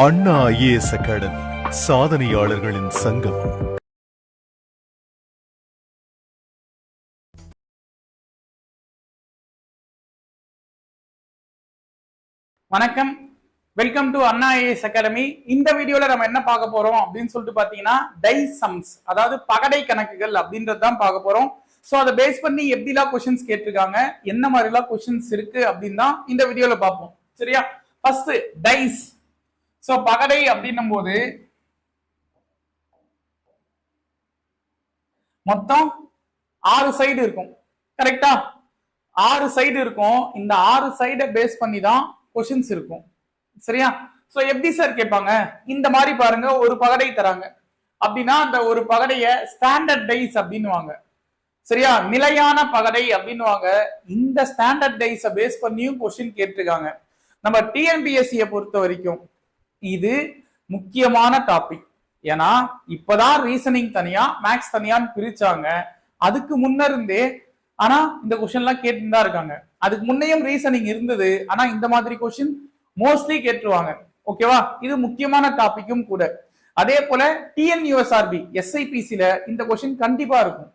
அண்ணா IAS academy சாதனையாளர்களின் சங்கம். வணக்கம், welcome to Anna IAS academy. இந்த வீடியோல நம்ம என்ன பார்க்க போறோம் அப்படின்னு சொல்லிட்டு பாத்தீங்கன்னா டை சம்ஸ், அதாவது பகடை கணக்குகள் அப்படின்றது தான் பார்க்க போறோம். சோ அதை பேஸ் பண்ணி எப்படிலாம் கொஸ்டின்ஸ் கேட்டிருக்காங்க, என்ன மாதிரிலாம் கொஸ்டின்ஸ் இருக்கு அப்படின்னு தான் இந்த வீடியோல பார்ப்போம். சரியா? First dies. சோ பகடை அப்படின்னும் போது மொத்தம் 6 சைடு இருக்கும். கரெக்டா? 6 சைடு இருக்கும். இந்த 6 சைடை பேஸ் பண்ணி தான் கொஸ்டின்ஸ் இருக்கும். சரியா? சோ எப்படி சார் கேட்பாங்க? இந்த மாதிரி பாருங்க, ஒரு பகடை தராங்க அப்படின்னா அந்த ஒரு பகடைய ஸ்டாண்டர்ட் டைஸ் அப்படின்னுவாங்க. சரியா? நிலையான பகடை அப்படின்னுவாங்க. இந்த ஸ்டாண்டர்ட் டைஸை பேஸ் பண்ணியும் கொஸ்டின் கேட்டிருக்காங்க. நம்ம டிஎன்பிஎஸ்சியை பொறுத்த வரைக்கும் இது முக்கியமான டாபிக். ஏன்னா இப்பதான் ரீசனிங் தனியா மேக்ஸ் தனியான்னு பிரிச்சாங்க. அதுக்கு முன்ன இருந்தே ஆனா இந்த கொஸ்டின் எல்லாம் கேட்டுதான் இருக்காங்க. அதுக்கு முன்னையும் ரீசனிங் இருந்தது, ஆனா இந்த மாதிரி கொஸ்டின் மோஸ்ட்லி கேட்டுருவாங்க. ஓகேவா? இது முக்கியமான டாபிக்கும் கூட. அதே போல டிஎன்யூஎஸ்ஆர்பி எஸ்ஐபிசில இந்த கொஸ்டின் கண்டிப்பா இருக்கும்.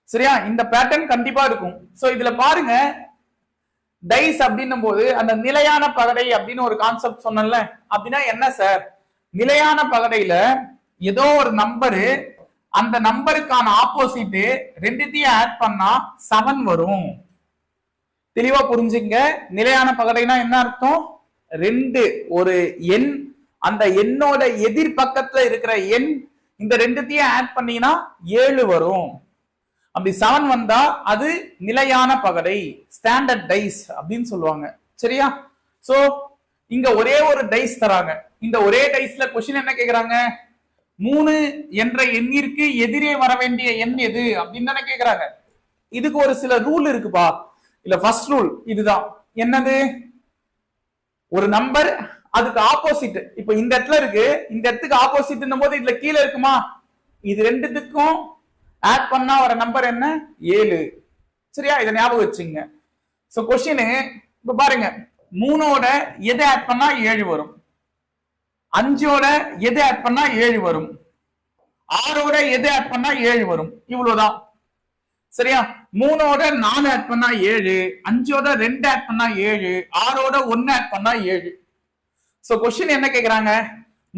சரியா? இந்த பேட்டர்ன் கண்டிப்பா இருக்கும். சோ இதுல பாருங்க, டைஸ் அப்படின்னும் போது அந்த நிலையான பகடை அப்படின்னு ஒரு கான்செப்ட் சொன்னல. அப்படின்னா என்ன சார்? நிலையான பகடையில ஏதோ ஒரு நம்பரு, அந்த நம்பருக்கான ஆப்போசிட் ரெண்டுத்தையும் ஆட் பண்ணா 7 வரும். தெளிவா புரிஞ்சுங்க. நிலையான பகடைனா என்ன அர்த்தம்? 2 ஒரு எண், அந்த எண்ணோட எதிர் பக்கத்துல இருக்கிற எண், இந்த ரெண்டுத்தையும் ஆட் பண்ணீங்கன்னா 7 வரும். அப்படி 7 வந்தா அது நிலையான பகடை, ஸ்டாண்டர்ட் டைஸ் அப்படின்னு சொல்லுவாங்க. சரியா? சோ இங்க ஒரே ஒரு டைஸ் தராங்க. இந்த ஒரே டைஸ்ல கொஸ்டின் என்ன கேக்குறாங்க? 3 என்ற எண்ணிற்கு எதிரே வர வேண்டிய எண் எது அப்படின்னு தானே கேக்குறாங்க. இதுக்கு ஒரு சில ரூல் இருக்குப்பா. இல்ல ஃபர்ஸ்ட் ரூல் இதுதான். என்னது? ஒரு நம்பர் அதுக்கு ஆப்போசிட், இப்ப இந்த இடத்துல இருக்கு, இந்த இடத்துக்கு ஆப்போசிட் போது இதுல கீழே இருக்குமா? இது ரெண்டுத்துக்கும் ஆட் பண்ணா வர நம்பர் என்ன? 7. சரியா? இதை ஞாபகம் வச்சுங்க. சோ கொஸ்டின் இப்ப பாருங்க, 3ஓட எதை ஆட் பண்ணா 7 வரும், 5ஓட எதை ஆட் பண்ணா 7 வரும், 6ஓட எதை ஆட் பண்ணா 7 வரும். இவ்வளவுதான். சரியா? 3ஓட 4 ஆட் பண்ணா 7, 5ஓட 2 ஆட் பண்ணா 7, 6ஓட 1 ஆட் பண்ணா 7. சோ கொஸ்டின் என்ன கேக்குறாங்க?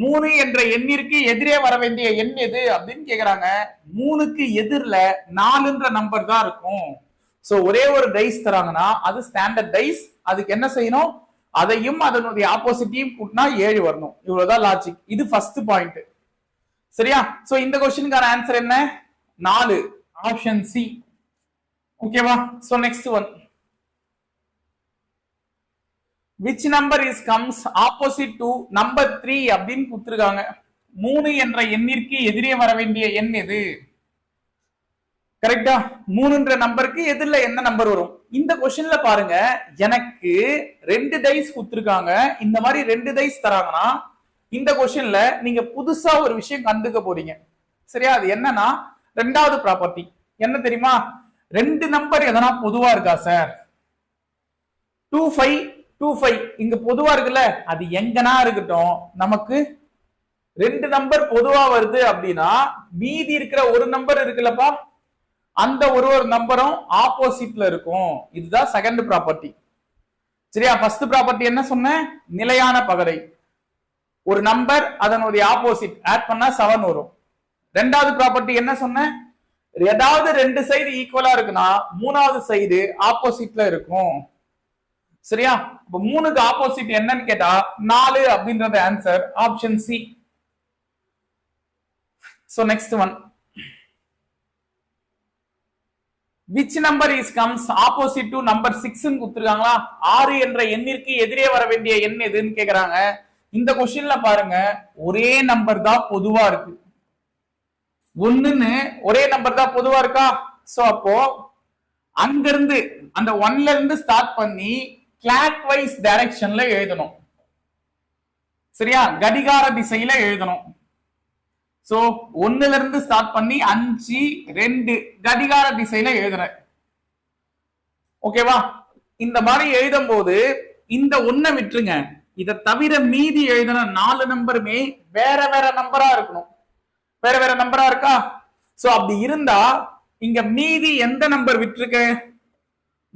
3 என்ற எண்ணிற்கு எதிரே வர வேண்டிய எண் எது அப்படின்னு கேக்குறாங்க. 3க்கு எதிரில 4ன்ற நம்பர் தான் இருக்கும். சோ ஒரே ஒரு டைஸ் தராங்கன்னா அது ஸ்டாண்டர்ட் டைஸ். அதுக்கு என்ன செய்யணும்? அதையும் அதனுடைய ஆப்போசிட்டையும் கூட்டினா 7 வரணும். இவ்வளவுதான் லாஜிக். இது ஃபர்ஸ்ட் பாயிண்ட். சரியா? சோ இந்த கொஸ்டினுக்கான ஆன்சர் என்ன? 4, ஆப்ஷன் சி. ஓகேவா? So next one, which number is comes opposite to number 3 அப்படின்னு கொடுத்திருக்காங்க. 3 என்ற எண்ணிற்கு எதிரே வர வேண்டிய எண் எது? கரெக்டா? 3ன்ற நம்பருக்கு எதிரில என்ன நம்பர் வரும்? இந்த கொஸ்டின்ல பாருங்க, எனக்கு 2 டைஸ் கொடுத்திருக்காங்க. இந்த மாதிரி 2 டைஸ் தராங்கன்னா இந்த கொஸ்டின்ல நீங்க புதுசா ஒரு விஷயம் கண்டுக்க போறீங்க. சரியா? அது என்னன்னா ரெண்டாவது ப்ராப்பர்ட்டி. என்ன தெரியுமா? 2 நம்பர் எதனா பொதுவா இருக்கா சார்? 25 இங்க பொதுவா இருக்குல்ல, அது எங்கனா இருக்கட்டும், நமக்கு 2 நம்பர் பொதுவா வருது அப்படின்னா மீதி இருக்கிற ஒரு நம்பர் இருக்குல்லப்பா, அந்த ஒரு நம்பரும் ஆப்போசிட்ல இருக்கும். இதுதான் செகண்ட் ப்ராப்பர்ட்டி. சரியா? ஃபர்ஸ்ட் ப்ராப்பர்ட்டி என்ன சொன்னேன்? நிலையான பகடை. ஒரு நம்பர் அதனுடைய ஆப்போசிட் ஆட் பண்ணா 7 வரும். ரெண்டாவது ப்ராப்பர்ட்டி என்ன சொன்னேன்? ஏதாவது 2 சைடு ஈக்குவலா இருக்குன்னா 3வது சைடு ஆப்போசிட்ல இருக்கும். சரியா? இப்ப 3க்கு ஆப்போசிட் என்னன்னு கேட்டா 4 அப்படின்றது answer, option C. So next one, which number is comes opposite to number 6 ன்னு கொடுத்திருக்காங்களா? 6 என்ற எண்ணிற்கு எதிரே வர வேண்டிய எண் எதுன்னு கேக்குறாங்க. இந்த கொஸ்டின்ல பாருங்க, ஒரே நம்பர் தான் பொதுவா இருக்கு. 1ன்னு ஒரே நம்பர் தான் பொதுவா இருக்கா? சோ அப்போ அங்கிருந்து அந்த 1ல இருந்து ஸ்டார்ட் பண்ணி கிளாக் வைஸ் டைரக்ஷன்ல எழுதணும். சரியா? கடிகார திசையில எழுதணும். சோ 1ல இருந்து ஸ்டார்ட் பண்ணி 5, 2 கடிகார திசையில எழுதுறேன். ஓகேவா? இந்த மாதிரி எழுதும் போது இந்த 1 விட்டுருங்க, இதை தவிர மீதி எழுதின 4 நம்பருமே வேற வேற நம்பரா இருக்கணும். வேற வேற நம்பரா இருக்கா? சோ அப்படி இருந்தா இங்க மீதி எந்த நம்பர் விட்டுருக்கேன்?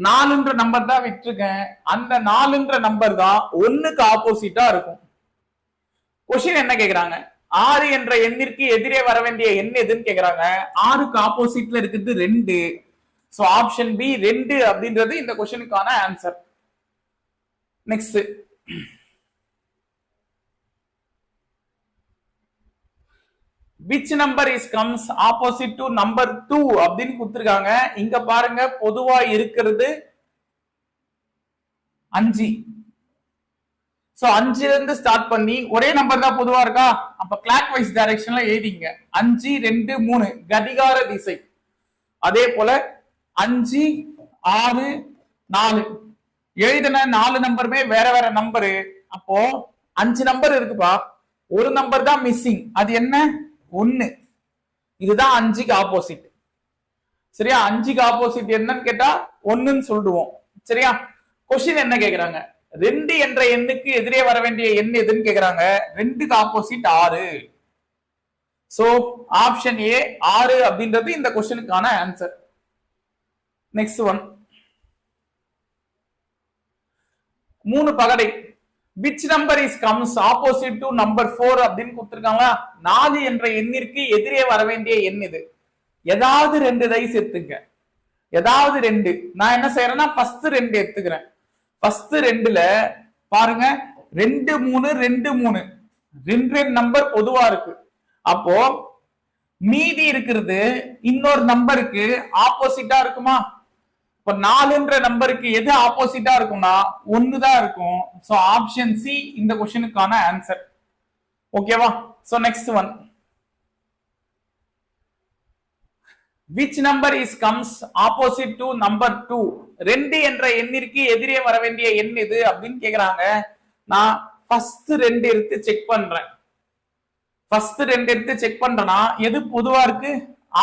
4ன்ற நம்பர் தான் விட்டுருக்கேன். அந்த 4ன்ற நம்பர் தான் 1க்கு ஆப்போசிட்டா இருக்கும். கொஸ்டின் என்ன கேக்குறாங்க? 6 என்ற எண்ணிற்கு எதிரே வர வேண்டிய எண் எதுன்னு கேக்குறாங்க. 6க்கு ஆப்போசிட்ல இருக்குது 2. சோ ஆப்ஷன் பி 2 அப்படின்றது இந்த கொஸ்டினுக்கான answer. Next, which number is comes opposite to number 2 அப்படின்னு கொடுத்திருக்காங்க. இங்க பாருங்க, பொதுவா இருக்கிறது 5. சோ 5ல இருந்து ஸ்டார்ட் பண்ணி ஒரே நம்பர் தான் பொதுவா இருக்கா? அப்ப கிளாக் வைஸ் டைரக்ஷன்ல எழுதிங்க. 5 2 3 கடிகார திசை. அதே போல 5 6 4 எழுதின 4 நம்பருமே வேற வேற நம்பரு. அப்போ 5 நம்பர் இருக்குப்பா, ஒரு நம்பர் தான் மிஸ்ஸிங். அது என்ன? 1. இதுதான் 5க்கு ஆப்போசிட். சரியா? 5க்கு ஆப்போசிட் என்னன்னு கேட்டா 1ன்னு சொல்லுவோம். சரியா? கொஸ்டின் என்ன கேக்குறாங்க? 2 என்ற எண்ணுக்கு எதிரே வர வேண்டிய எண் எதுன்னு கேக்குறாங்க. 2க்கு ஆப்போசிட் 6. சோ ஆப்ஷன் ஏ 6 அப்படின்றது இந்த கொஸ்டினுக்கான ஆன்சர். நெக்ஸ்ட் ஒன், 3 பகடை. which number is comes opposite to number 4 அப்படின்னு கொடுத்திருக்காங்களா? 4 என்ற எண்ணிற்கு எதிரே வர வேண்டிய எண் இது. ஏதாவது 2 டைஸ் எடுத்துங்க. ஏதாவது 2. நான் என்ன செய்யறேன்னா ஃபர்ஸ்ட் 2 எடுத்துக்கிறேன். ஃபர்ஸ்ட் 2ல பாருங்க, 2 3 2 3 2 நம்பர் பொதுவா இருக்கு. அப்போ மீதி இருக்கிறது இன்னொரு நம்பருக்கு ஆப்போசிட்டா இருக்குமா? இப்ப 4ன்ற நம்பருக்கு எது ஆப்போசிட்டா இருக்கும்னா 1 தான் இருக்கும். சோ ஆப்ஷன் சி இந்த क्वेश्चनக்கான ஆன்சர். ஓகேவா? So next one, which number is comes opposite to number 2? 2 என்ற எண்ணிற்கு எதிரே வர வேண்டிய எண் எது அப்படின்னு கேக்குறாங்க. நான் ஃபர்ஸ்ட் 2 எடுத்து செக் பண்றேன். ஃபர்ஸ்ட் 2 எடுத்து செக் பண்றேன்னா எது பொதுவா இருக்கு?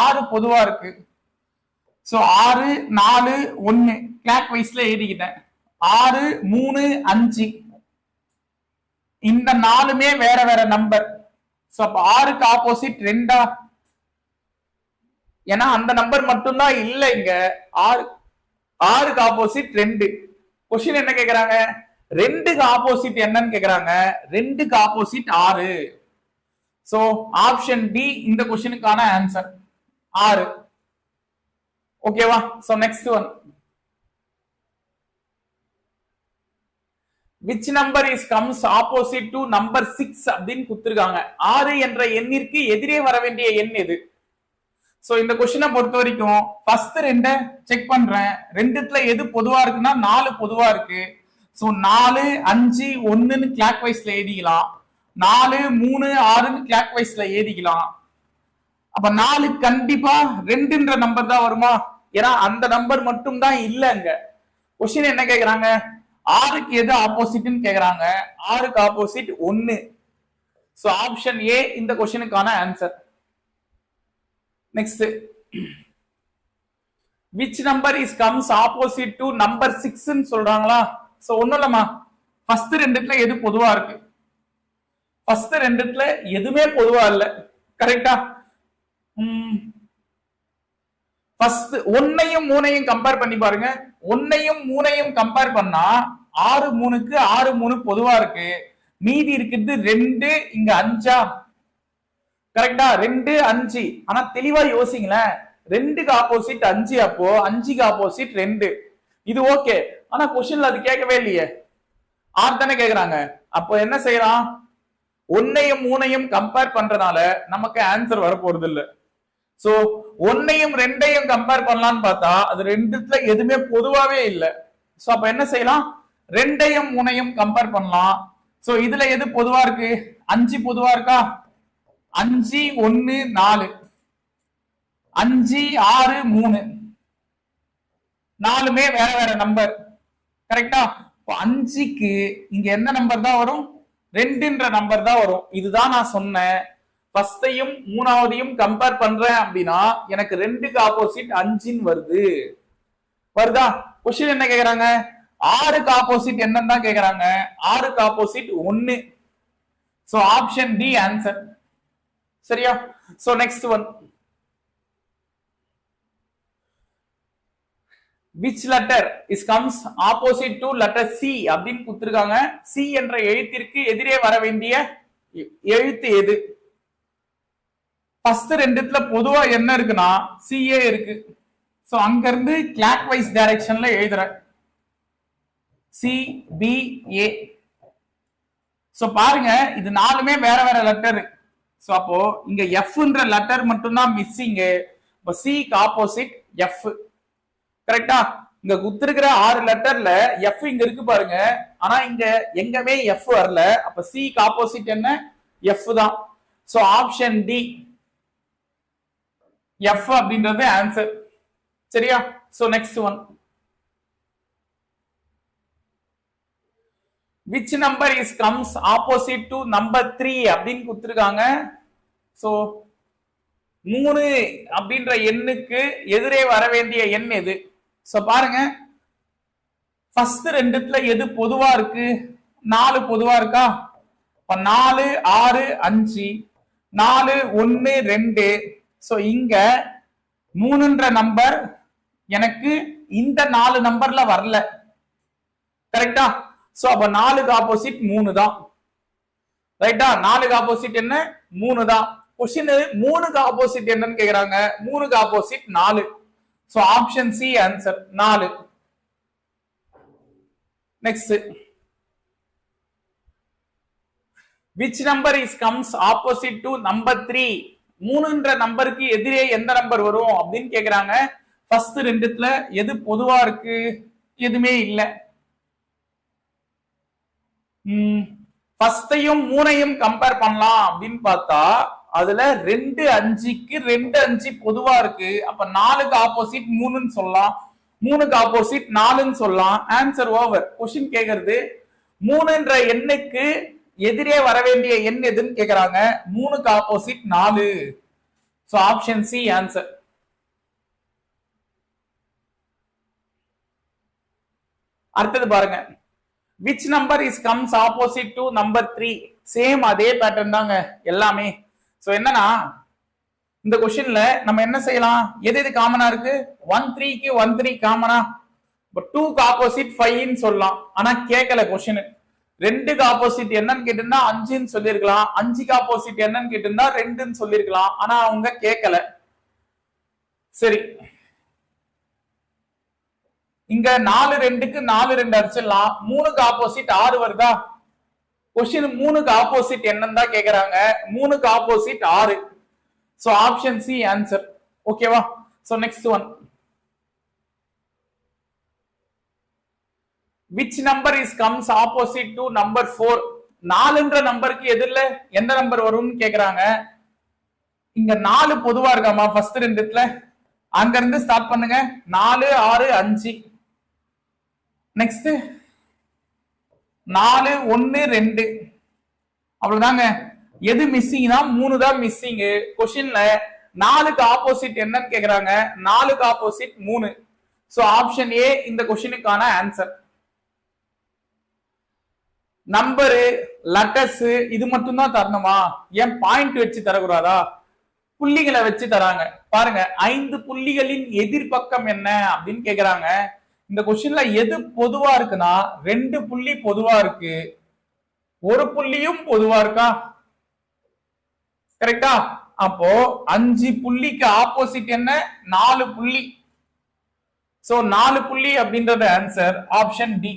6 பொதுவா இருக்கு. So 6 4 1 clock வைஸ்ல எழுதிக்கிட்டேன். 6 3 5 இந்த 4மே வேற வேற நம்பர். சோ அப்ப 6க்கு ஆப்போசிட் 2. ஏன்னா அந்த நம்பர் மட்டும் தான் இல்ல இங்க. 6க்கு ஆப்போசிட் 2. क्वेश्चन என்ன கேக்குறாங்க? 2க்கு ஆப்போசிட் என்னன்னு கேக்குறாங்க. 2க்கு ஆப்போசிட் 6. சோ ஆப்ஷன் டி இந்த क्वेश्चनக்கான ஆன்சர் 6. ஓகேவா? So next one, which number is comes opposite to number 6 அப்படின்னு கொடுத்திருக்காங்க. 6 என்ற எண்ணிற்கு எதிரே வர வேண்டிய எண் எது? சோ இந்த क्वेश्चனை பொறுத்த வரைக்கும் ஃபர்ஸ்ட் 2 செக் பண்றேன். 2த்துல எது பொதுவா இருக்குன்னா 4 பொதுவா இருக்கு. சோ 4 5 1ன்னு கிளாக் வைஸ்ல எழுதிக்கலாம். 4 3 6ன்னு கிளாக் வைஸ்ல எழுதிக்கலாம். அப்ப 4 கண்டிப்பா 2ன்ற நம்பர் தான் வருமா? ஏன்னா அந்த நம்பர் மட்டும் தான் இல்லங்க. क्वेश्चन என்ன கேக்குறாங்க? 6க்கு எது ஆப்போசிட்னு கேக்குறாங்க. 6க்கு ஆப்போசிட் 1. சோ ஆப்ஷன் ஏ இந்த क्वेश्चनக்கான answer. Next, which number is comes opposite to number 6 ன்னு சொல்றாங்களா? சோ ஒண்ணும் இல்லம்மா, ஃபர்ஸ்ட் 2த்துல எது பொதுவா இருக்கு? ஃபர்ஸ்ட் 2த்துல எதுவுமே பொதுவா இல்ல. கரெக்டா? ஃபர்ஸ்ட் 1யும் 3யும் கம்பேர் பண்ணி பாருங்க. 1யும் 3யும் கம்பேர் பண்ணா 6 3க்கு 6 3 பொதுவா இருக்கு. மீதி இருக்குது 2, இங்க 5. கரெக்டா? 2 5. ஆனா தெளிவா யோசிங்களேன். 2க்கு ஆப்போசிட் 5, அப்போ 5க்கு ஆப்போசிட் 2. இது ஓகே. ஆனா क्वेश्चनல அது கேட்கவே இல்லையே. 6 தானே கேக்குறாங்க. அப்போ என்ன செய்யலாம்? 1யும் 3யும் கம்பேர் பண்றதுனால நமக்கு ஆன்சர் வர போறது இல்ல. சோ 1யும் 2யும் கம்பேர் பண்ணலாம்னு பார்த்தா அது 2த்துல எதுவுமே பொதுவாவே இல்ல. சோ அப்ப என்ன செய்யலாம்? 2யும் 3யும் கம்பேர் பண்ணலாம். சோ இதுல எது பொதுவா இருக்கு? 5 பொதுவா இருக்கா? 5 1 4 5 6 3 4மே வேற வேற நம்பர். கரெக்டா? 5க்கு இங்க என்ன நம்பர் தான் வரும்? 2ன்ற நம்பர் தான் வரும். இதுதான் நான் சொன்னேன். ஃபர்ஸ்டையும் 3வதையும் கம்பேர் பண்றேன் அப்படின்னா எனக்கு 2க்கு ஆப்போசிட் 5ன்னு வருது. வருதா? क्वेश्चन என்ன கேக்குறாங்க? ஆறுக்கு ஆப்போசிட் என்னன்னு தான் கேக்குறாங்க. ஆறுக்கு opposite 1. So option D answer. சரியா? So next one. which letter is comes opposite to letter C அப்படின்னு கொடுத்திருக்காங்க. C என்ற எழுத்திற்கு எதிரே வர வேண்டிய எழுத்து எது? ஃபர்ஸ்ட் ரெண்டுத்துல பொதுவா என்ன இருக்குன்னா CA இருக்கு. சோ அங்க இருந்து கிளாக் வைஸ் டைரக்ஷன்ல எழுதுறேன். CBA. சோ பாருங்க இது நாலுமே வேற வேற லெட்டர். சோ அப்போ இங்க Fன்ற லெட்டர் மட்டும் தான் மிஸ்ஸிங். இப்போ Cக்கு ஆப்போசிட் F. கரெக்டா? இங்க குடுத்திருக்கிற 6 லெட்டர்ல F இங்க இருக்கு பாருங்க. ஆனா இங்க எங்கமே F வரல. அப்ப Cக்கு ஆப்போசிட் என்ன? F தான். சோ ஆப்ஷன் டி F அப்படின்றது ஆன்சர். சரியா? So next one. which number is comes opposite to number 3 அப்படின்னு கொடுத்திருக்காங்க. சோ 3 அப்படின்ற எண்ணுக்கு எதிரே வர வேண்டிய எண் எது? சோ பாருங்க ஃபர்ஸ்ட் ரெண்டுத்துல எது பொதுவா இருக்கு? 4 பொதுவா இருக்கா? இப்ப 4 6 5 4 1 2. சோ இங்க 3ன்ற நம்பர் எனக்கு இந்த 4 நம்பர்ல வரல. கரெக்டா? சோ அப்ப 4க்கு ஆப்போசிட் 3 தான். ரைட்டா? 4க்கு ஆப்போசிட் என்ன? 3 தான். क्वेश्चन 3க்கு ஆப்போசிட் என்னன்னு கேக்குறாங்க. 3க்கு opposite 4. So option C answer 4. Next. which number is comes opposite to number 3? 3ன்ற நம்பருக்கு எதிரே எந்த நம்பர் வரும் அப்படின்னு கேக்குறாங்க. ஃபர்ஸ்ட் ரெண்டுத்துல எது பொதுவா இருக்கு? எதுமே இல்ல. ஃபர்ஸ்டையும் 3ஐயும் கம்பேர் பண்ணலாம் அப்படின்னு பார்த்தா அதுல 2 5க்கு 2 5 பொதுவா இருக்கு. அப்ப 4க்கு ஆப்போசிட் 3ன்னு சொல்லலாம். 3க்கு ஆப்போசிட் 4ன்னு சொல்லலாம். Answer over. क्वेश्चन கேக்குறது 3ன்ற எண்ணுக்கு எதிரே வர வேண்டிய எண் எதுன்னு கேக்குறாங்க. 3க்கு opposite 4. So option C answer. அடுத்தது பாருங்க. which number is comes opposite to number 3? Same அதே பேட்டர்ன் தாங்க எல்லாமே. சோ என்னன்னா இந்த क्वेश्चनல நம்ம என்ன செய்யலாம்? எது எது காமனா இருக்கு? 1 3க்கு 1 3 காமனா. இப்ப 2க்கு ஆப்போசிட் 5 ன்னு சொல்லலாம். ஆனா கேட்கல क्वेश्चन. 2க்கு ஆப்போசிட் என்னன்னு கேட்டிருந்தா 5ன்னு சொல்லிருக்கலாம். 5க்கு ஆப்போசிட் என்னன்னு கேட்டிருந்தா 2ன்னு சொல்லிருக்கலாம். ஆனா அவங்க கேட்கல. சரி, இங்க 4 2க்கு 4 2 அடிச்சிடலாம். 3க்கு ஆப்போசிட் 6 வருதா? क्वेश्चन 3க்கு ஆப்போசிட் என்னன்னு தான் கேக்குறாங்க. 3க்கு opposite 6. So option C answer. ஓகேவா? So next one. which number is comes opposite to number 4? 4ன்ற நம்பருக்கு எதிரில எந்த நம்பர் வரும்னு கேக்குறாங்க. இங்க 4 பொதுவா இருக்காமா ஃபர்ஸ்ட் ரெண்டுத்துல? அங்க இருந்து ஸ்டார்ட் பண்ணுங்க. 4 6 5. நெக்ஸ்ட் 4 1 2. அவ்வளவுதாங்க. எது மிஸ்ஸிங்னா 3 தான் மிஸ்ஸிங். क्वेश्चनல 4க்கு ஆப்போசிட் என்னன்னு கேக்குறாங்க. 4க்கு ஆப்போசிட் 3. சோ ஆப்ஷன் ஏ இந்த क्वेश्चनக்கான ஆன்சர். நம்பரு லெட்டர்ஸ் இது மட்டும் தான் தரணுமா? ஏன் பாயிண்ட் வச்சு தரக்கூடாதா? புள்ளிகளை வச்சு தராங்க. பாருங்க 5 புள்ளிகளின் எதிர்பக்கம் என்ன அப்படின்னு கேக்குறாங்க. இந்த क्वेश्चनல எது பொதுவா இருக்குன்னா 2 புள்ளி பொதுவா இருக்கு. ஒரு புள்ளியும் பொதுவா இருக்கா? கரெக்டா? அப்போ 5 புள்ளிக்கு ஆப்போசிட் என்ன? 4 புள்ளி. சோ 4 புள்ளி அப்படின்றது ஆன்சர் ஆப்ஷன் டி.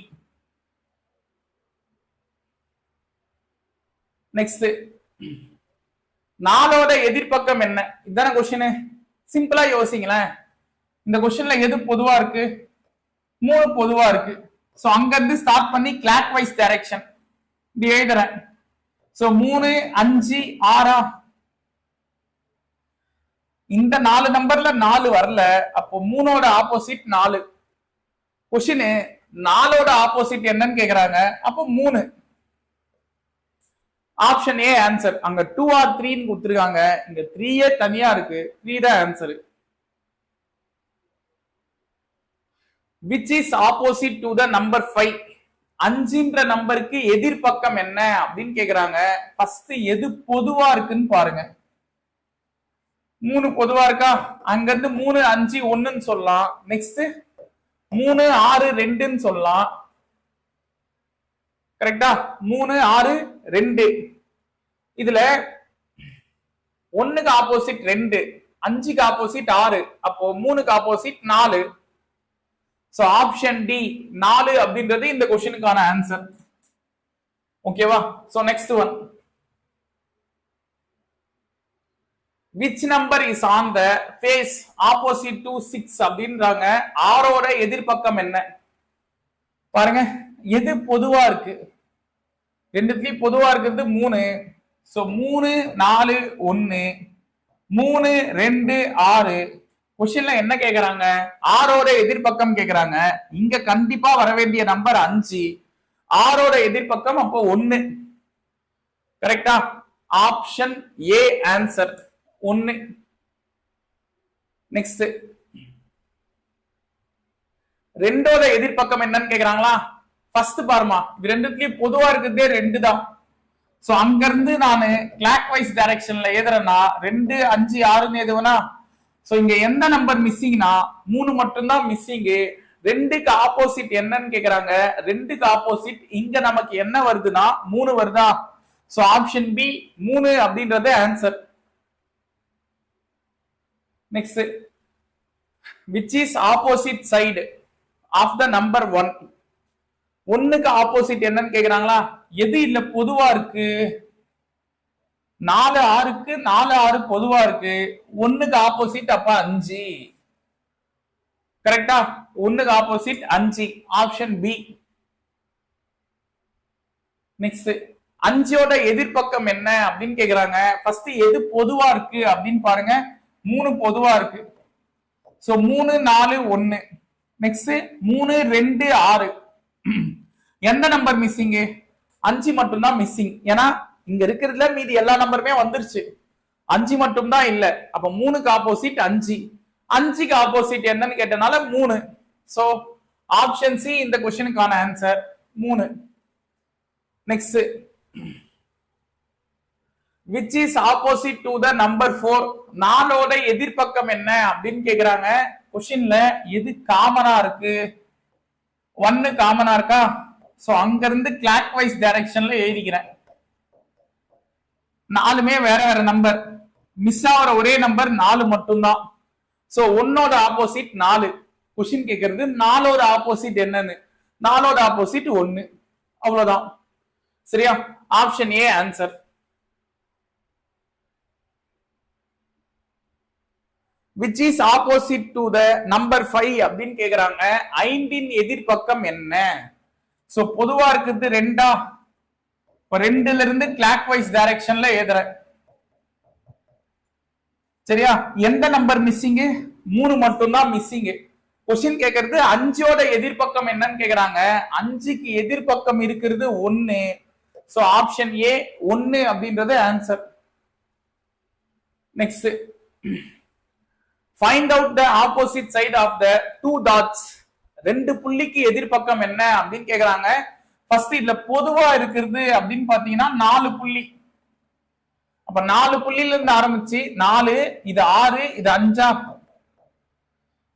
நெக்ஸ்ட். 4ஓட எதிர்பக்கம் என்ன? இதான क्वेश्चन. சிம்பிளா யோசிங்களேன். இந்த क्वेश्चनல எது பொதுவா இருக்கு? 3 பொதுவா இருக்கு. சோ அங்க இருந்து ஸ்டார்ட் பண்ணி கிளாக் வைஸ் டைரக்ஷன் இப்படி எழுதுறேன். சோ 3 5 6. இந்த 4 நம்பர்ல 4 வரல. அப்போ 3ஓட ஆப்போசிட் 4. क्वेश्चन 4ஓட ஆப்போசிட் என்னன்னு கேக்குறாங்க. அப்போ 3. Option A answer. அங்க 2 or 3 ன்னு கொடுத்திருக்காங்க. இங்க 3 தனியா இருக்கு. 3 தான் answer. which is opposite to the number 5. அஞ்சுன்ற நம்பருக்கு எதிர்பக்கம் என்ன அப்படின்னு கேக்குறாங்க. ஃபர்ஸ்ட் எது பொதுவா இருக்குன்னு பாருங்க. 3 பொதுவா இருக்கா? அங்க இருந்து 3 5 1ன்னு சொல்லலாம். நெக்ஸ்ட் 3 6 2ன்னு சொல்லலாம். கரெக்டா? 3 6 2. இதுல 1க்கு ஆப்போசிட் 2, 5க்கு ஆப்போசிட் 6, அப்போ 3க்கு ஆப்போசிட் 4. சோ ஆப்ஷன் டி 4 அப்படின்றது இந்த क्वेश्चनக்கான ஆன்சர். ஓகேவா? So next one. which number is on the face opposite to 6 அப்படின்றாங்க. 6ஓட எதிர்பக்கம் என்ன? பாருங்க, எது பொதுவா இருக்கு? ரெண்டுத்துலயும் பொதுவா இருக்கிறது 3. சோ 3 4 1, 3 2 6. क्वेश्चनல என்ன கேக்குறாங்க? 6ஓட எதிர்பக்கம் கேக்குறாங்க. இங்க கண்டிப்பா வர வேண்டிய நம்பர் 5. 6ஓட எதிர்பக்கம் அப்போ 1. கரெக்டா? Option A answer 1. நெக்ஸ்ட் 2ஓட எதிர்பக்கம் என்னன்னு கேக்குறாங்களா? ஃபர்ஸ்ட் பாருமா, இது ரெண்டுத்துலயும் பொதுவா இருக்கிறதே 2 தான். சோ அங்க இருந்து நான் கிளாக் வைஸ் டைரக்ஷன்ல ஏதுறேன்னா 2 5 6ன்னு ஏதுவனா. சோ இங்க எந்த நம்பர் மிஸ்ஸிங்னா 3 மட்டும் தான் மிஸ்ஸிங். 2க்கு ஆப்போசிட் என்னன்னு கேக்குறாங்க. 2க்கு ஆப்போசிட் இங்க நமக்கு என்ன வருதுன்னா 3 வருதா? சோ ஆப்ஷன் பி 3 அப்படின்றது answer. Next, which is opposite side of the number 1. 1க்கு ஆப்போசிட் என்னன்னு கேக்குறாங்களா? எது இல்ல பொதுவா இருக்கு? 4 6க்கு 4 6 பொதுவா இருக்கு. 1க்கு ஆப்போசிட் அப்ப 5. கரெக்டா? 1க்கு ஆப்போசிட் 5. Option B. நெக்ஸ்ட், 5ஓட எதிர்பக்கம் என்ன அப்படின்னு கேக்குறாங்க. ஃபர்ஸ்ட் எது பொதுவா இருக்கு அப்படின்னு பாருங்க. 3 பொதுவா இருக்கு. சோ 3 4 1. நெக்ஸ்ட் 3 2 6. எந்த நம்பர் மிஸ்ஸிங்? 5 மட்டும் தான் மிஸ்ஸிங். ஏன்னா இங்க இருக்கிறதுல மீதி எல்லா நம்பருமே வந்துருச்சு, 5 மட்டும் தான் இல்ல. அப்ப 3க்கு ஆப்போசிட் 5. 5க்கு ஆப்போசிட் என்னன்னு கேட்டனால 3. சோ ஆப்ஷன் சி இந்த क्वेश्चनக்கான answer 3. Next, which is opposite to the number 4. 4ஓட எதிர்பக்கம் என்ன அப்படின்னு கேக்குறாங்க. क्वेश्चनல எது காமனா இருக்கு? 1 காமனா இருக்கா? சோ அங்க இருந்து கிளாக் வைஸ் டைரக்ஷன்ல எழுதிக்கிறேன். 4மே வேற வேற நம்பர். மிஸ் ஆகிற ஒரே நம்பர் 4 மட்டும் தான். So 1ஓட opposite 4. क्वेश्चन கேக்குறது 4ஓட ஆப்போசிட் என்னன்னு. 4ஓட ஆப்போசிட் 1. அவ்வளவுதான். சரியா? Option A answer. which is opposite to the number 5 அப்படின்னு கேக்குறாங்க. 5இன் எதிர்பக்கம் என்ன? சோ பொதுவா இருக்குது 2. 2ல இருந்து கிளாக் வைஸ் டைரக்ஷன்ல ஏதுறேன். சரியா? எந்த நம்பர் மிஸ்ஸிங்? 3 மட்டும் தான் மிஸ்ஸிங். क्वेश्चन கேக்குறது 5ஓட எதிர்பக்கம் என்னன்னு கேக்குறாங்க. 5க்கு எதிர்பக்கம் இருக்கிறது 1. சோ ஆப்ஷன் ஏ 1 அப்படின்றது answer. Next, find out the opposite side of the 2 dots. 2 புள்ளிக்கு எதிர்பக்கம் என்ன அப்படின்னு கேக்குறாங்க. ஃபர்ஸ்ட் இதுல பொதுவா இருக்கிறது அப்படின்னு பாத்தீங்கன்னா 4 புள்ளி. அப்ப 4 புள்ளில இருந்து ஆரம்பிச்சு 4, இது 6, இது 5.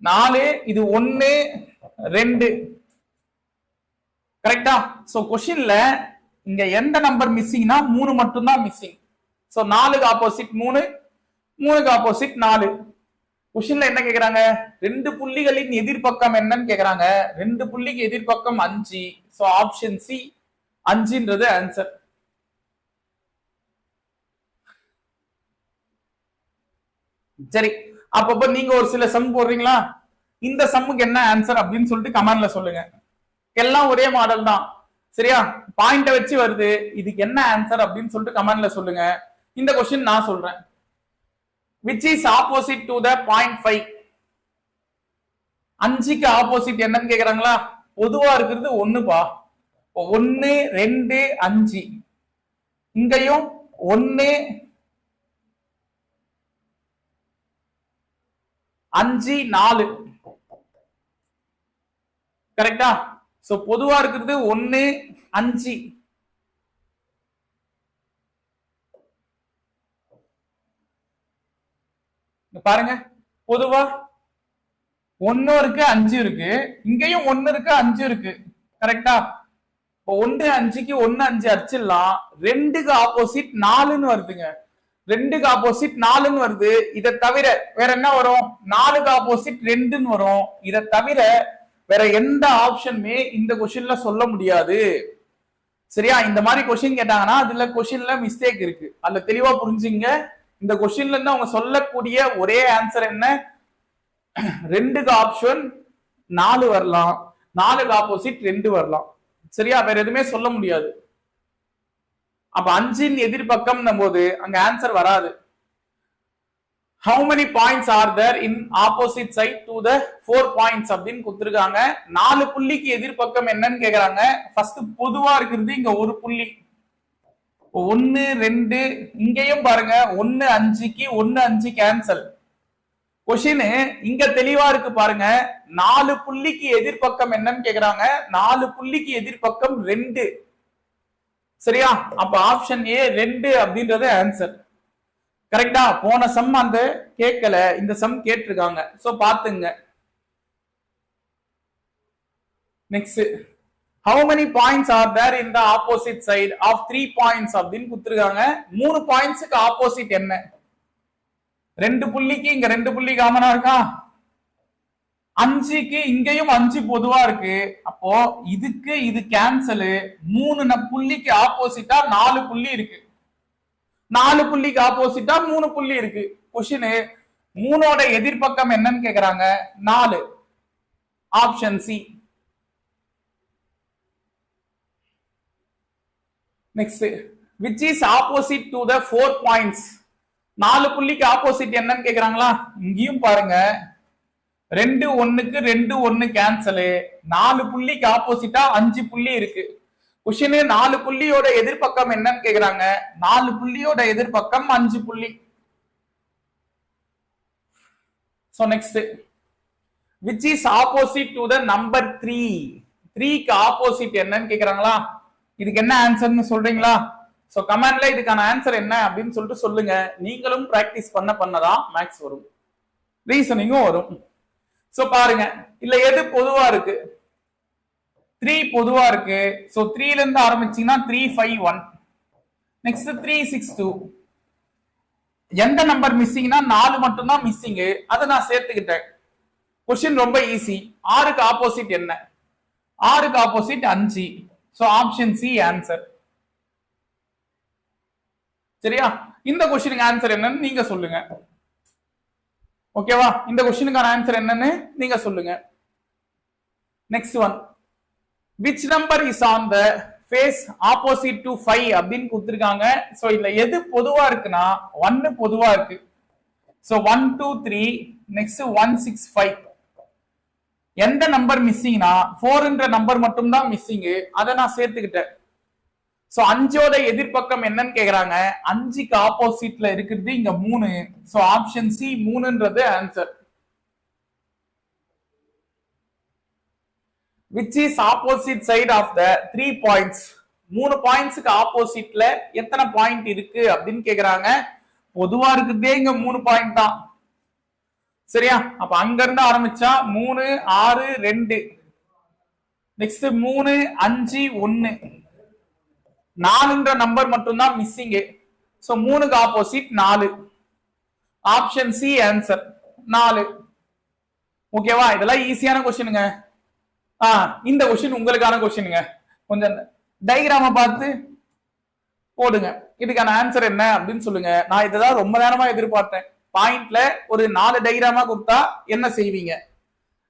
4, இது 1 2. கரெக்டா? சோ क्वेश्चनல இங்க எந்த நம்பர் மிஸ்ஸிங்னா 3 மட்டும் தான் மிஸ்ஸிங். சோ 4க்கு ஆப்போசிட் 3, 3க்கு ஆப்போசிட் 4. क्वेश्चनல என்ன கேக்குறாங்க? 2 புள்ளிகளின் எதிர்பக்கம் என்னன்னு கேக்குறாங்க. 2 புள்ளிக்கு எதிர்பக்கம் 5. சோ ஆப்ஷன் சி 5ன்றது ஆன்சர். சரி, அப்பப்ப நீங்க ஒரு சில சம் போடுறீங்களா? இந்த சம்முக்கு என்ன ஆன்சர் அப்படின்னு சொல்லிட்டு கமெண்ட்ல சொல்லுங்க. எல்லாம் ஒரே மாடல் தான். சரியா? பாயிண்ட வச்சு வருது. இதுக்கு என்ன ஆன்சர் அப்படின்னு சொல்லிட்டு கமெண்ட்ல சொல்லுங்க. இந்த क्वेश्चन நான் சொல்றேன். which is opposite to the 0.5. 5க்கு opposite என்னன்னு கேக்குறாங்களா? பொதுவா இருக்கிறது 1பா. 1 2 5. இங்கேயும் 1 5 4. கரெக்டா? சோ பொதுவா இருக்கிறது 1 5. பாருங்க, பொதுவா 1 இருக்கு 5 இருக்கு, இங்கேயும் 1 இருக்கு 5 இருக்கு. கரெக்டா? இப்போ 1 5க்கு 1 5 அடிச்சிடலாம். 2க்கு ஆப்போசிட் 4ன்னு வருதுங்க. 2க்கு ஆப்போசிட் 4ன்னு வருது. இதை தவிர வேற என்ன வரும்? 4க்கு ஆப்போசிட் 2ன்னு வரும். இதை தவிர வேற எந்த ஆப்ஷனுமே இந்த கொஸ்டின்ல சொல்ல முடியாது. சரியா? இந்த மாதிரி கொஸ்டின் கேட்டாங்கன்னா அதுல கொஸ்டின்ல மிஸ்டேக் இருக்கு. அதுல தெளிவா புரிஞ்சுங்க. இந்த கொஸ்டின்ல இருந்து அவங்க சொல்லக்கூடிய ஒரே ஆன்சர் என்ன? 2க்கு ஆப்ஷன் 4 வரலாம், 4க்கு ஆப்போசிட் 2 வரலாம். சரியா? வேற எதுவுமே சொல்ல முடியாது. அப்ப 5ன் எதிர்பக்கம் போது அங்க ஆன்சர் வராது. How many points are there in opposite side to the 4 points அப்படின்னு கொடுத்திருக்காங்க. 4 புள்ளிக்கு எதிர்பக்கம் என்னன்னு கேக்குறாங்க. ஃபர்ஸ்ட் பொதுவா இருக்கிறது இங்க ஒரு புள்ளி. 1 2 இங்கேயும் பாருங்க 1 5க்கு 1 5 கேன்சல். கொஸ்டின் இங்க தெளிவா இருக்கு பாருங்க. 4 புள்ளிக்கு எதிர்பக்கம் என்னன்னு கேக்குறாங்க. 4 புள்ளிக்கு எதிர்பக்கம் 2. சரியா? அப்ப ஆப்ஷன் ஏ 2 அப்படின்றது ஆன்சர். கரெக்டா? போன சம் அந்த கேட்கல, இந்த சம் கேட்டிருக்காங்க. சோ பாத்துங்க. Next, how many points are there in the opposite side of 3 points அப்படின்னு கொடுத்திருக்காங்க. 3 பாயிண்ட்ஸ்க்கு ஆப்போசிட் என்ன? 2 புள்ளிக்கு இங்க 2 புள்ளி காமனா இருக்கா? 5க்கு இங்கேயும் 5 பொதுவா இருக்கு. அப்போ இதுக்கு இது கேன்சல். 3 புள்ளிக்கு ஆப்போசிட்டா 4 புள்ளி இருக்கு. 4 புள்ளிக்கு ஆப்போசிட்டா 3 புள்ளி இருக்கு. கொஸ்டின் 3ஓட எதிர்பக்கம் என்னன்னு கேக்குறாங்க. 4. Option C. Next, which is opposite to the 4 points. 4 புள்ளிக்கு ஆப்போசிட் என்னன்னு கேக்குறாங்களா? இங்கேயும் பாருங்க 2 1க்கு 2 1 கேன்சல். 4 புள்ளிக்கு ஆப்போசிட்டா 5 புள்ளி இருக்கு. கொஸ்டின் 4 புள்ளியோட எதிர்பக்கம் என்னன்னு கேக்குறாங்க. 4 புள்ளியோட எதிர்பக்கம் 5 புள்ளி. So next, which is opposite to the number 3. 3க்கு ஆப்போசிட் என்னன்னு கேக்குறாங்களா? இதுக்கு என்ன ஆன்சர்னு சொல்றீங்களா? சோ கமெண்ட்ல இதுக்கான ஆன்சர் என்ன அப்படின்னு சொல்லிட்டு சொல்லுங்க. நீங்களும் பிராக்டிஸ் பண்ணதான் மேக்ஸ் வரும், ரீசனிங்கும் வரும். சோ பாருங்க, இல்ல எது பொதுவா இருக்கு? 3 பொதுவா இருக்கு. சோ 3ல இருந்து ஆரம்பிச்சீங்கன்னா 3 5 1. நெக்ஸ்ட் 3 6 2. எந்த நம்பர் மிஸ்ஸிங்னா 4 மட்டும் தான் மிஸ்ஸிங். அதை நான் சேர்த்துக்கிட்டேன். கொஸ்டின் ரொம்ப ஈஸி. 6க்கு ஆப்போசிட் என்ன? 6க்கு opposite 5. So option C answer. சரியா? இந்த கொஸ்டினுக்கு ஆன்சர் என்னன்னு நீங்க சொல்லுங்க. ஓகேவா? இந்த கொஸ்டினுக்கான ஆன்சர் என்னன்னு நீங்க சொல்லுங்க. Next one, which number is on the face opposite to 5 அப்படின்னு கொடுத்திருக்காங்க. சோ இதுல எது பொதுவா இருக்குன்னா 1 பொதுவா இருக்கு. சோ 1 2 3. நெக்ஸ்ட் 1 6 5. எந்த நம்பர் மிஸ்ஸிங்னா 4ன்ற நம்பர் மட்டும் தான் மிஸ்ஸிங். அதை நான் சேர்த்துக்கிட்டேன். சோ 5ஓட எதிர்பக்கம் என்னன்னு கேக்குறாங்க. 5க்கு ஆப்போசிட்ல இருக்கிறது இங்க 3. சோ ஆப்ஷன் சி 3ன்றது answer. which is opposite side of the 3 points. 3 பாயிண்ட்ஸ்க்கு ஆப்போசிட்ல எத்தனை பாயிண்ட் இருக்கு அப்படின்னு கேக்குறாங்க. பொதுவா இருக்குதே இங்க 3 பாயிண்ட் தான். சரியா? அப்ப அங்க இருந்து ஆரம்பிச்சா 3 6 2. நெக்ஸ்ட் 3 5 1. 4ன்ற நம்பர் மட்டும் தான் மிஸ்ஸிங். சோ 3க்கு ஆப்போசிட் 4. Option C answer 4. ஓகேவா? இதெல்லாம் ஈஸியான கொஸ்டினுங்க. இந்த கொஸ்டின் உங்களுக்கான கொஸ்டினுங்க. கொஞ்சம் டயக்ராம பார்த்து போடுங்க. இதுக்கான ஆன்சர் என்ன அப்படின்னு சொல்லுங்க. நான் இதெல்லாம் ரொம்ப நேரமா எதிர்பார்த்தேன். பாயிண்ட்ல ஒரு 4 டயக்ராமா கொடுத்தா என்ன செய்வீங்க,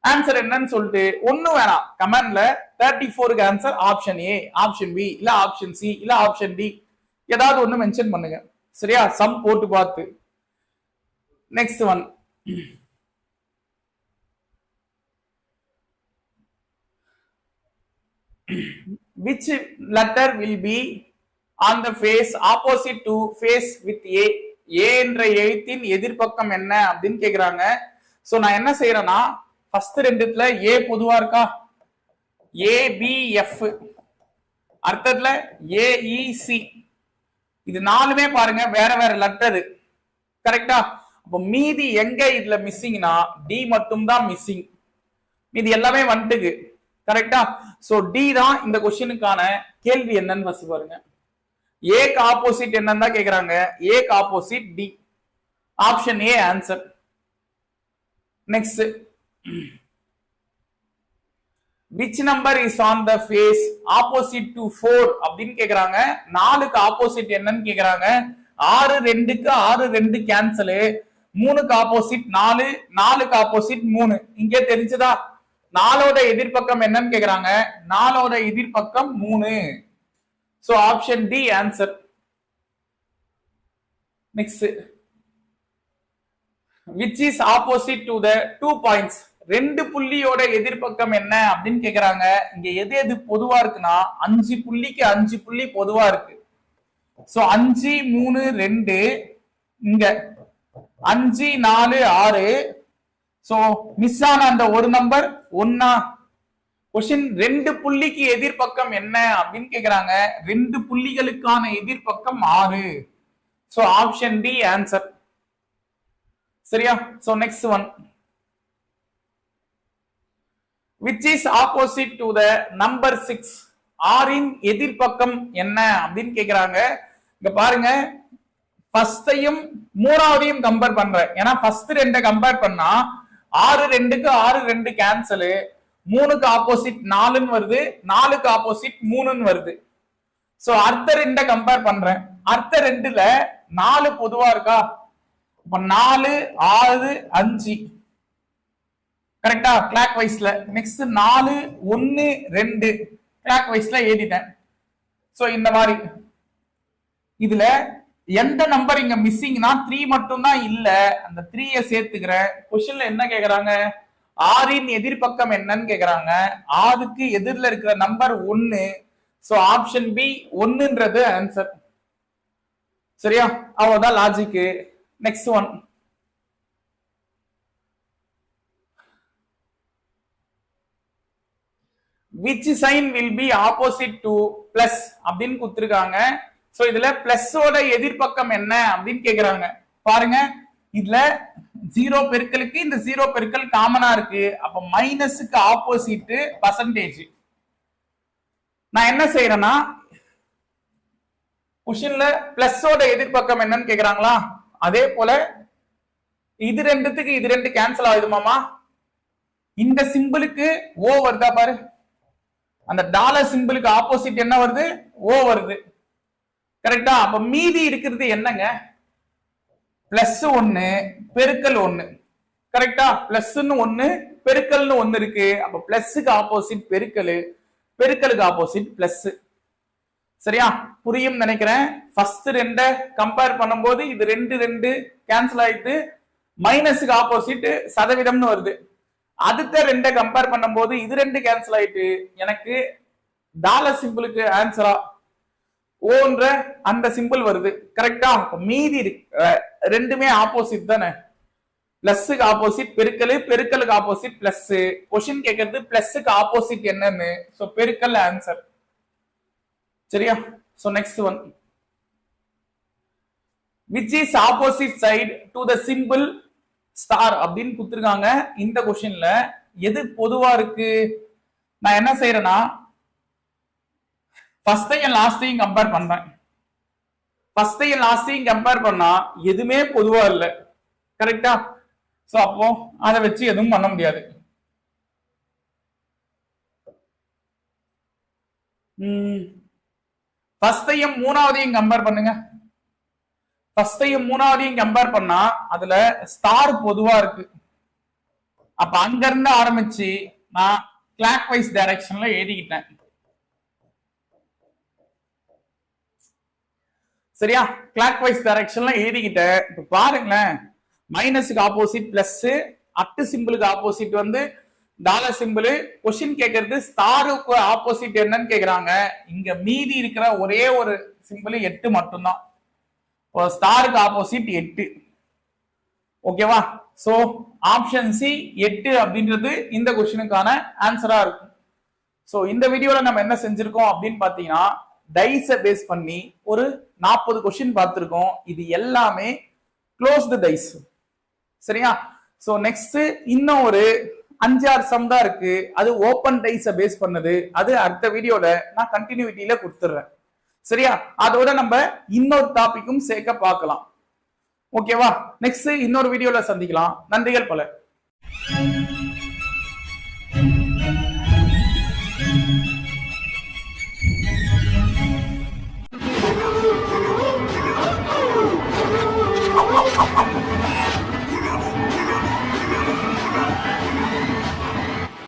ஆன்சர் என்னன்னு சொல்லிட்டு ஒண்ணும் வேணாம், கமெண்ட்ல 34க்கு answer option A, option B, இல்ல ஆப்ஷன் சி, இல்ல ஆப்ஷன் டி, ஏதாவது ஒண்ணு மென்ஷன் பண்ணுங்க. சரியா? சம் போட்டு பார்த்து. Next one, which letter will be on the face opposite to face with A? A என்ற எழுத்தின் எதிர்பக்கம் என்ன அப்படின்னு கேக்குறாங்க. சோ நான் என்ன செய்யறேன்னா, ஃபர்ஸ்ட் ரெண்டுத்துல A பொதுவா இருக்கா, ஏபிஎஃப், அடுத்ததுல ஏஇசி. இது நாலுமே பாருங்க வேற வேற லெட்டர். கரெக்டா? அப்ப மீதி எங்க இதுல மிஸ்ஸிங்னா டி மட்டும் தான் மிஸ்ஸிங், மீதி எல்லாமே வந்துட்டு. கரெக்டா? சோ டி தான் இந்த கொஸ்டினுக்கான கேள்வி. என்னன்னு ஃபர்ஸ்ட் பாருங்க. ஏக்கு ஆப்போசிட் என்னன்னு தான் கேக்குறாங்க. ஏக்கு opposite D. Option A answer. Next, which number is on the face opposite to 4 அப்படின்னு கேக்குறாங்க. 4க்கு ஆப்போசிட் என்னன்னு கேக்குறாங்க. 6 2க்கு 6 2 கேன்சல், 3க்கு ஆப்போசிட் 4, 4க்கு ஆப்போசிட் 3. இங்கே தெரிஞ்சதா? 4ஓட எதிர்பக்கம் என்னன்னு கேக்குறாங்க. 4ஓட எதிர்பக்கம் 3. So option D answer. Next, which is opposite to the 2 points, 2 புள்ளியோட எதிர்பக்கம் என்ன அப்படின்னு கேக்குறாங்க. இங்க எது எது பொதுவா இருக்குன்னா 5 புள்ளிக்கு 5 புள்ளி பொதுவா இருக்கு. சோ 5 3 2, இங்க 5 4 6. சோ மிஸ் ஆன அந்த ஒரு நம்பர் 1. கொஸ்டின் 2 புள்ளிக்கு எதிர்பக்கம் என்ன அப்படின்னு கேக்குறாங்க. 2 புள்ளிகளுக்கான எதிர்பக்கம் 6. So option D answer. சரியா? So next one, which is opposite to the number 6, 6இன் எதிர்பக்கம் என்ன அப்படின்னு கேக்குறாங்க. இங்க பாருங்க, ஃபர்ஸ்டையும் மூணாவதையும் கம்பேர் பண்றேன். ஏன்னா ஃபர்ஸ்ட் 2 கம்பேர் பண்ணா 6 2க்கு 6 2 கேன்சல், 3க்கு ஆப்போசிட் 4ன்னு வருது, 4க்கு ஆப்போசிட் 3ன்னு வருது. சோ அடுத்த 2 கம்பேர் பண்றேன். அடுத்த 2ல 4 பொதுவா இருக்கா. இப்ப 4 6 5. கரெக்டா? கிளாக் வைஸ்ல. நெக்ஸ்ட் 4 1 2 கிளாக் வைஸ்ல எழுதிட்டேன். சோ இந்த மாதிரி இதுல எந்த நம்பர் இங்க மிஸ்ஸிங்னா 3 மட்டும் தான் இல்ல. அந்த 3ய சேர்த்துக்கிறேன். क्वेश्चनல என்ன கேக்குறாங்க? 6இன் எதிர்பக்கம் என்னன்னு கேக்குறாங்க. 6க்கு எதிரில இருக்கிற நம்பர் 1. சோ ஆப்ஷன் பி 1ன்றது ஆன்சர். சரியா? அவ்வளவுதான் logic. Next one, which sign will be opposite to plus அப்படின்னு கொடுத்திருக்காங்க. சோ இதுல பிளஸ் ஓட எதிர்பக்கம் என்ன அப்படின்னு கேக்குறாங்க. பாருங்க, இதுல 0 பெருக்கலுக்கு இந்த 0 பெருக்கல் காமனா இருக்கு. அப்ப மைனஸுக்கு ஆப்போசிட் பர்சன்டேஜ். நான் என்ன செய்யறேன்னா, கொஸ்டின்ல பிளஸ் ஓட எதிர்பக்கம் என்னன்னு கேக்குறாங்களா, அதே போல இது ரெண்டுத்துக்கு இது 2 கேன்சல் ஆகுதுமாமா. இந்த சிம்பிளுக்கு ஓ வருதா பாரு, அந்த டாலர் சிம்பிளுக்கு ஆப்போசிட் என்ன வருது? ஓ வருது. கரெக்டா? அப்ப மீதி இருக்கிறது என்னங்க? பிளஸ் 1 பெருக்கல் 1. கரெக்டா? பிளஸ்ன்னு 1 பெருக்கல்னு 1 இருக்கு. அப்ப பிளஸ்க்கு ஆப்போசிட் பெருக்கல், பெருக்கலுக்கு ஆப்போசிட் பிளஸ். சரியா? புரியும் நினைக்கிறேன். ஃபர்ஸ்ட் 2 கம்பேர் பண்ணும்போது இது 2 2 கேன்சல் ஆயிட்டு மைனஸுக்கு ஆப்போசிட் சதவீதம்னு வருது. அடுத்த 2 கம்பேர் பண்ணும்போது இது 2 கேன்சல் ஆயிட்டு எனக்கு டாலர் சிம்பிளுக்கு ஆன்சரா ஓன்ற அந்த சிம்பிள் வருது. கரெக்டா? மீதி ரெண்டுமே ஆப்போசிட் தானே. பிளஸ்க்கு ஆப்போசிட் பெருக்கல், பெருக்கலுக்கு ஆப்போசிட் பிளஸ். கொஸ்டின் கேக்குறது பிளஸ்க்கு ஆப்போசிட் என்னன்னு. சோ பெருக்கல் ஆன்சர். சரியா? So next one, which is opposite side to the symbol star அப்படின்னு கொடுத்திருக்காங்க. இந்த கொஸ்டின்ல எது பொதுவா இருக்கு? நான் என்ன செய்யறேன்னா, ஃபர்ஸ்டையும் லாஸ்டையும் கம்பேர் பண்றேன். ஃபர்ஸ்டையும் லாஸ்டையும் கம்பேர் பண்ணா எதுவுமே பொதுவா இல்லை. கரெக்டா? சோ அப்போ அதை வச்சு எதுவும் பண்ண முடியாது. ஃபர்ஸ்டையும் மூணாவதையும் கம்பேர் பண்ணுங்க. ஃபர்ஸ்டையும் மூணாவதையும் கம்பேர் பண்ணா அதுல ஸ்டார் பொதுவா இருக்கு. அப்ப அங்க இருந்து ஆரம்பிச்சு நான் கிளாக் வைஸ் டைரக்ஷன்ல எழுதிக்கிட்டேன். சரியா? கிளாக் வைஸ் டைரக்ஷன்ல எழுதிக்கிட்டேன். இப்ப பாருங்களேன், மைனஸுக்கு ஆப்போசிட் பிளஸ், அட்டு சிம்பிளுக்கு ஆப்போசிட் வந்து டாலர் சிம்பிள். கொஸ்டின் கேட்கறது ஸ்டாருக்கு ஆப்போசிட் என்னன்னு கேக்குறாங்க. இங்க மீதி இருக்கிற ஒரே ஒரு சிம்பிள் 8 மட்டும்தான். ஸ்டாருக்கு ஆப்போசிட் 8. ஓகேவா? சோ ஆப்ஷன் சி 8 அப்படின்றது இந்த கொஸ்டினுக்கான ஆன்சரா இருக்கும். ஸோ இந்த வீடியோல நம்ம என்ன செஞ்சிருக்கோம் அப்படின்னு பாத்தீங்கன்னா டைஸை பேஸ் பண்ணி ஒரு 40 கொஸ்டின் பார்த்திருக்கோம். இது எல்லாமே க்ளோஸ்டு டைஸ். சரியா? ஸோ நெக்ஸ்ட் இன்னும் ஒரு 5-6 சம் தான் இருக்கு. அது ஓப்பன் டைஸை பேஸ் பண்ணது. அது அடுத்த வீடியோல நான் கண்டினியூட்டியில கொடுத்துடுறேன். சரியா? அதோட நம்ம இன்னொரு டாபிக்கும் சேர்க்க பார்க்கலாம். ஓகேவா? நெக்ஸ்ட் இன்னொரு வீடியோல சந்திக்கலாம். நன்றிகள் பல.